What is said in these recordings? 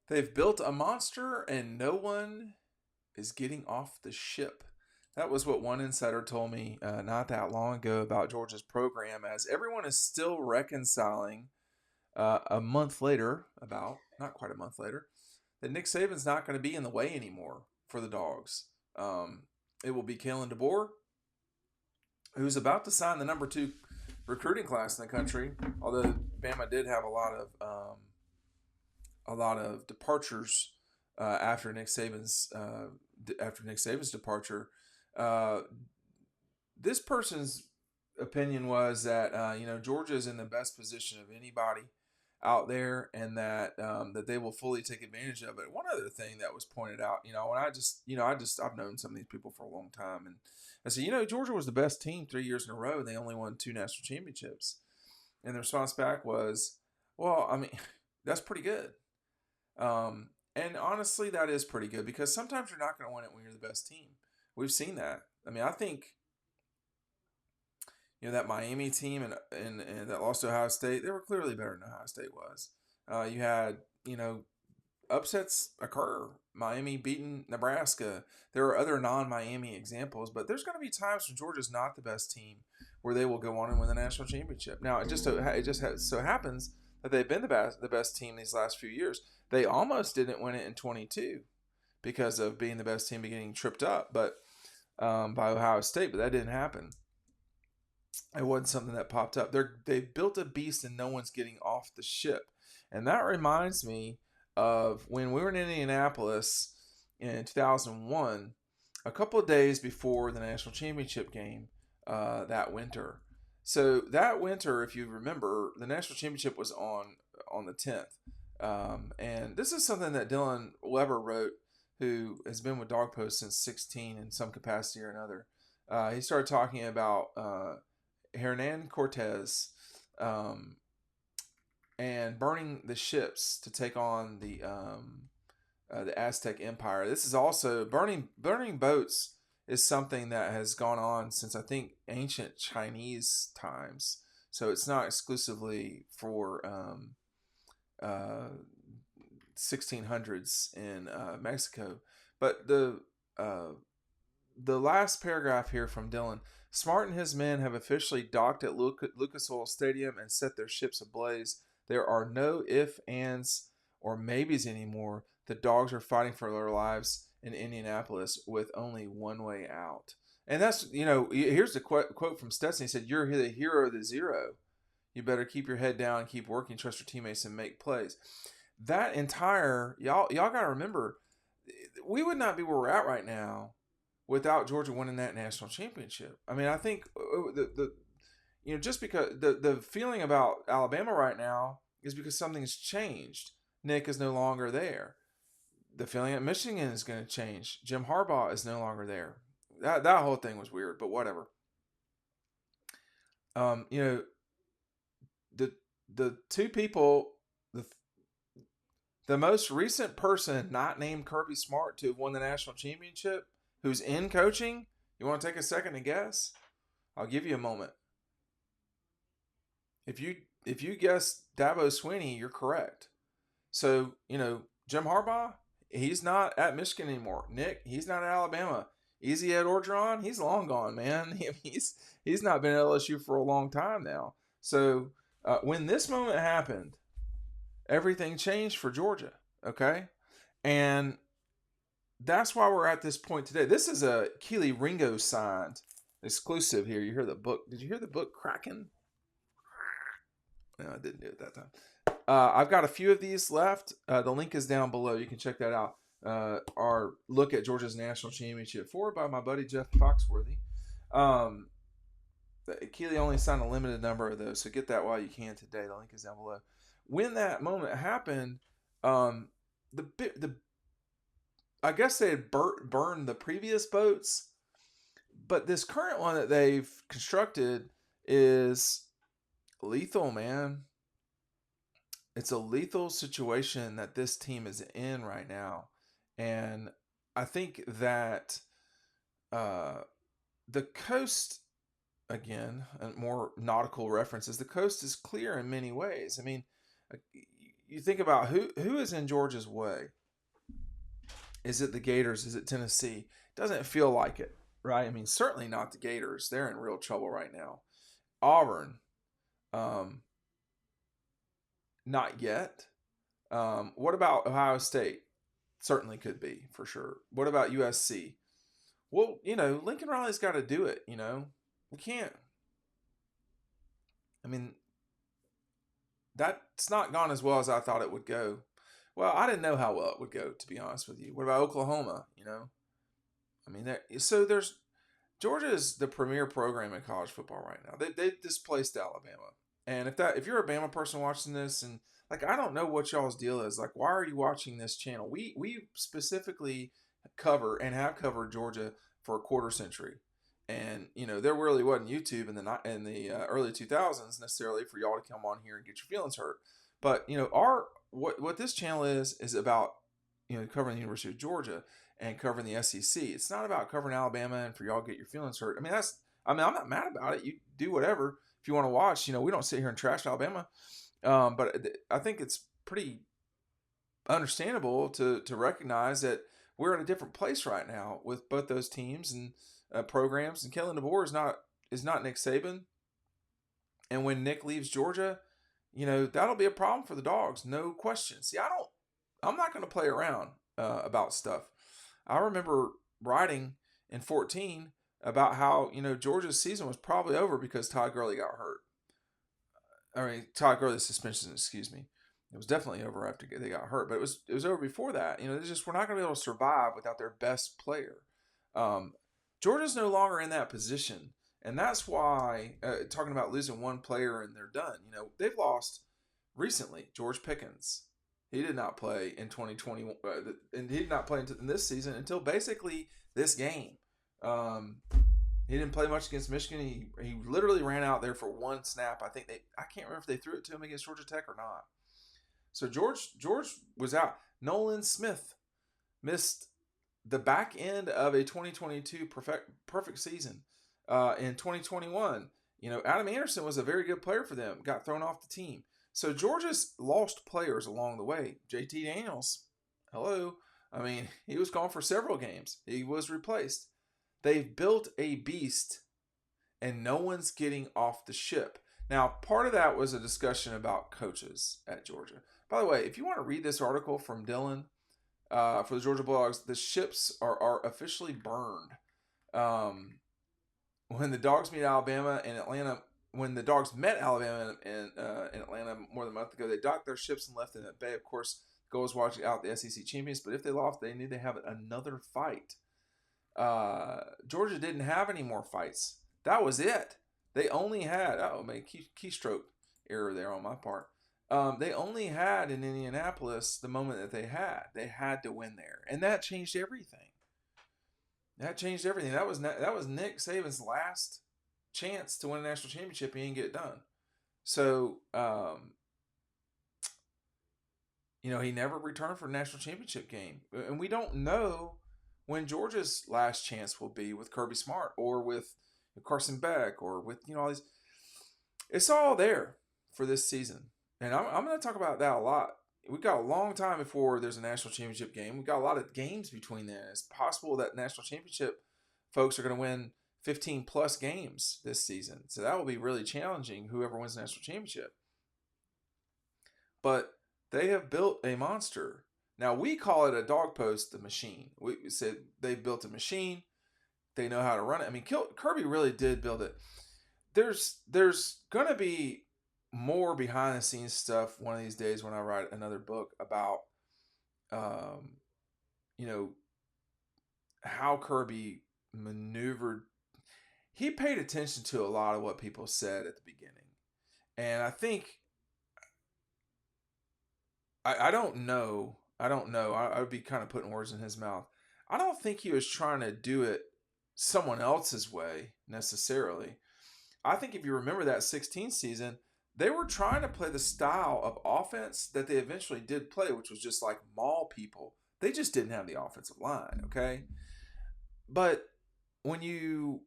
They've built a monster and no one is getting off the ship. That was what one insider told me not that long ago about Georgia's program, as everyone is still reconciling a month later, about not quite a month later, that Nick Saban's not going to be in the way anymore for the Dogs. Um, it will be Kalen DeBoer, who's about to sign the number two recruiting class in the country. Although Bama did have a lot of departures after Nick Saban's departure. Uh, this person's opinion was that Georgia is in the best position of anybody out there, and that they will fully take advantage of it. One other thing that was pointed out, when I've known some of these people for a long time, and I said, Georgia was the best team 3 years in a row, and they only won two national championships. And the response back was, well, I mean, that's pretty good. And honestly, that is pretty good because sometimes you're not going to win it when you're the best team. We've seen that. I mean, I think that Miami team and that lost to Ohio State, they were clearly better than Ohio State was. You had upsets occur. Miami beating Nebraska. There are other non-Miami examples, but there's going to be times when Georgia's not the best team where they will go on and win the national championship. Now, it just so happens that they've been the best team these last few years. They almost didn't win it in 22 because of being the best team getting tripped up, but by Ohio State, but that didn't happen. It wasn't something that popped up. They've built a beast and no one's getting off the ship. And that reminds me of when we were in Indianapolis in 2001, a couple of days before the national championship game that winter. So that winter, if you remember, the national championship was on the 10th. And this is something that Dylan Weber wrote, who has been with Dawg Post since 16 in some capacity or another. He started talking about Hernan Cortez and burning the ships to take on the Aztec Empire. This is also burning boats is something that has gone on since I think ancient Chinese times. So it's not exclusively for 1600s in Mexico. But the last paragraph here from Dylan. Smart and his men have officially docked at Lucas Oil Stadium and set their ships ablaze. There are no ifs, ands, or maybes anymore. The Dogs are fighting for their lives in Indianapolis with only one way out. And that's, here's the quote from Stetson. He said, "You're the hero of the zero. You better keep your head down and keep working, trust your teammates, and make plays." That entire, y'all got to remember, we would not be where we're at right now without Georgia winning that national championship. I mean, I think just because the feeling about Alabama right now is because something's changed. Nick is no longer there. The feeling at Michigan is going to change. Jim Harbaugh is no longer there. That whole thing was weird, but whatever. The two people, the most recent person not named Kirby Smart to have won the national championship, who's in coaching, you want to take a second to guess? I'll give you a moment. If you guess Dabo Swinney, you're correct. So, Jim Harbaugh, he's not at Michigan anymore. Nick, he's not at Alabama. Easy Ed Orgeron, he's long gone, man. He's not been at LSU for a long time now. So, when this moment happened, everything changed for Georgia, okay? And that's why we're at this point today. This is a Keely Ringo signed exclusive here. You hear the book. Did you hear the book cracking? No, I didn't do it that time. I've got a few of these left. The link is down below. You can check that out. Our look at Georgia's national championship forward by my buddy Jeff Foxworthy. Keely only signed a limited number of those, so get that while you can today. The link is down below. When that moment happened, the I guess they had burned the previous boats, but this current one that they've constructed is lethal, man. It's a lethal situation that this team is in right now. And I think that the coast, again, and more nautical references, the coast is clear in many ways. I mean, you think about who is in Georgia's way. Is it the Gators? Is it Tennessee? Doesn't feel like it, right? I mean, certainly not the Gators. They're in real trouble right now. Auburn, um, not yet. What about Ohio State? Certainly could be for sure. What about USC? Well, Lincoln Riley's got to do it. We can't. I mean, that's not gone as well as I thought it would go. Well, I didn't know how well it would go, to be honest with you. What about Oklahoma? I mean, there's Georgia is the premier program in college football right now. They displaced Alabama, and if you're a Bama person watching this, and like I don't know what y'all's deal is. Like, why are you watching this channel? We specifically cover and have covered Georgia for a quarter century, and there really wasn't YouTube in the early 2000s necessarily for y'all to come on here and get your feelings hurt. But our what this channel is about covering the University of Georgia and covering the SEC. It's not about covering Alabama and for y'all to get your feelings hurt. I'm not mad about it. You do whatever if you want to watch. We don't sit here and trash Alabama, but I think it's pretty understandable to recognize that we're in a different place right now with both those teams and programs. And Kellen DeBoer is not Nick Saban. And when Nick leaves Georgia, that'll be a problem for the Dogs, no question. See, I'm not going to play around about stuff. I remember writing in 2014 about how Georgia's season was probably over because Todd Gurley got hurt. Todd Gurley's suspension, excuse me. It was definitely over after they got hurt, but it was over before that. It's just we're not going to be able to survive without their best player. Georgia's no longer in that position, and that's why talking about losing one player and they're done. They've lost recently. George Pickens, he did not play in 2020, and he did not play in this season until basically this game. He didn't play much against Michigan. He literally ran out there for one snap. I can't remember if they threw it to him against Georgia Tech or not. So George was out. Nolan Smith missed the back end of a 2022 perfect season. In 2021, Adam Anderson was a very good player for them. Got thrown off the team. So Georgia's lost players along the way. JT Daniels, hello. I mean, he was gone for several games. He was replaced. They've built a beast, and no one's getting off the ship. Now, part of that was a discussion about coaches at Georgia. By the way, if you want to read this article from Dylan for the Georgia Bulldogs, the ships are officially burned. When the Dogs meet Alabama in Atlanta, when the Dogs met Alabama in Atlanta more than a month ago, they docked their ships and left in that bay. Of course, the goal was watching out the SEC champions, but if they lost, they knew they have another fight. Georgia didn't have any more fights. That was it. They only had keystroke error there on my part. They only had in Indianapolis the moment that they had to win there, and that changed everything. That was Nick Saban's last chance to win a national championship. He didn't get it done. So he never returned for a national championship game, and we don't know when Georgia's last chance will be with Kirby Smart or with Carson Beck or with all these. It's all there for this season, and I'm going to talk about that a lot. We've got a long time before there's a national championship game. We've got a lot of games between then. It's possible that national championship folks are going to win 15 plus games this season, so that will be really challenging. Whoever wins the national championship, but they have built a monster. Now, we call it a dog post, the machine. We said they built a machine. They know how to run it. I mean, Kirby really did build it. There's going to be more behind-the-scenes stuff one of these days when I write another book about, how Kirby maneuvered. He paid attention to a lot of what people said at the beginning. And I think, I don't know. I would be kind of putting words in his mouth. I don't think he was trying to do it someone else's way necessarily. I think if you remember that 16 season, they were trying to play the style of offense that they eventually did play, which was just like maul people. They just didn't have the offensive line, okay? But he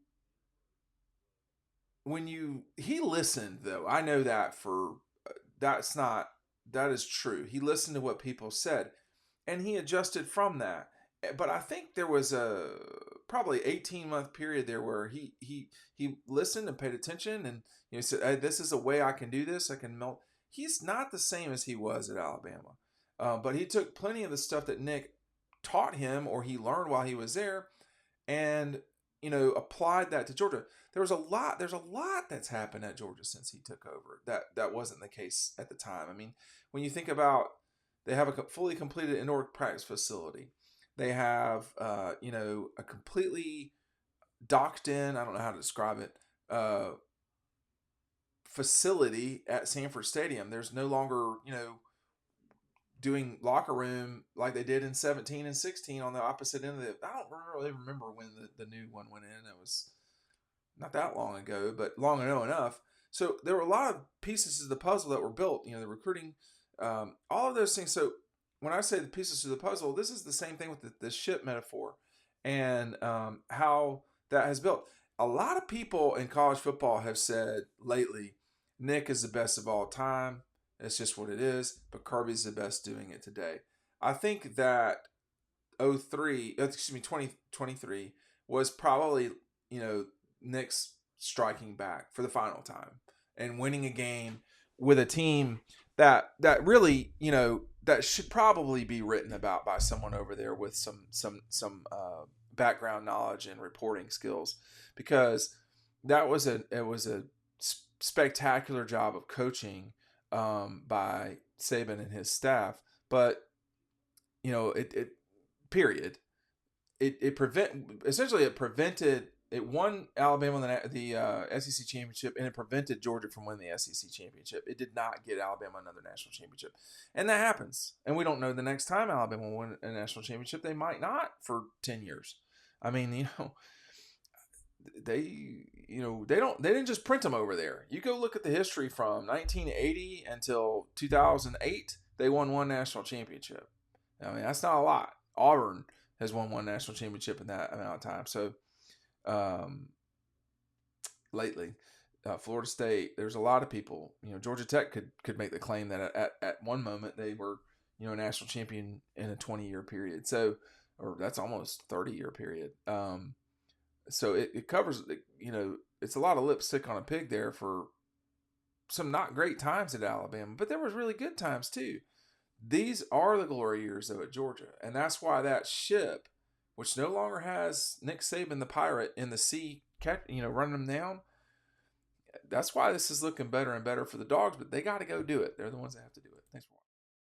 listened though. I know that that's not That is true. He listened to what people said, and he adjusted from that. But I think there was a probably 18-month period there where he listened and paid attention, and said, hey, "This is a way I can do this. I can melt." He's not the same as he was at Alabama, but he took plenty of the stuff that Nick taught him or he learned while he was there, and applied that to Georgia. There's a lot that's happened at Georgia since he took over. That wasn't the case at the time. I mean, when you think about, they have a fully completed indoor practice facility. They have a completely docked in, I don't know how to describe it, facility at Sanford Stadium. There's no longer doing locker room like they did in 17 and 16 on the opposite end of the. I don't really remember when the new one went in. It was not that long ago, but long enough. So there were a lot of pieces of the puzzle that were built. The recruiting, all of those things. So when I say the pieces of the puzzle, this is the same thing with the ship metaphor, and how that has built. A lot of people in college football have said lately, Nick is the best of all time. It's just what it is. But Kirby's the best doing it today. I think that 2023 was probably, Nick's striking back for the final time and winning a game with a team that really, that should probably be written about by someone over there with some background knowledge and reporting skills, because it was a spectacular job of coaching by Saban and his staff. But it period. It prevented. It won Alabama the SEC championship, and it prevented Georgia from winning the SEC championship. It did not get Alabama another national championship, and that happens. And we don't know the next time Alabama will win a national championship. They might not for 10 years. I mean, they didn't just print them over there. You go look at the history from 1980 until 2008. They won one national championship. I mean, that's not a lot. Auburn has won one national championship in that amount of time. So lately, Florida State, there's a lot of people. Georgia Tech could make the claim that at one moment they were a national champion in a 20-year period. So, or that's almost 30-year period. So it covers, it's a lot of lipstick on a pig there for some not great times at Alabama, but there was really good times too. These are the glory years, though, at Georgia. And that's why that ship, which no longer has Nick Saban, the pirate, in the sea, running them down, that's why this is looking better and better for the Dogs, but they got to go do it. They're the ones that have to do it.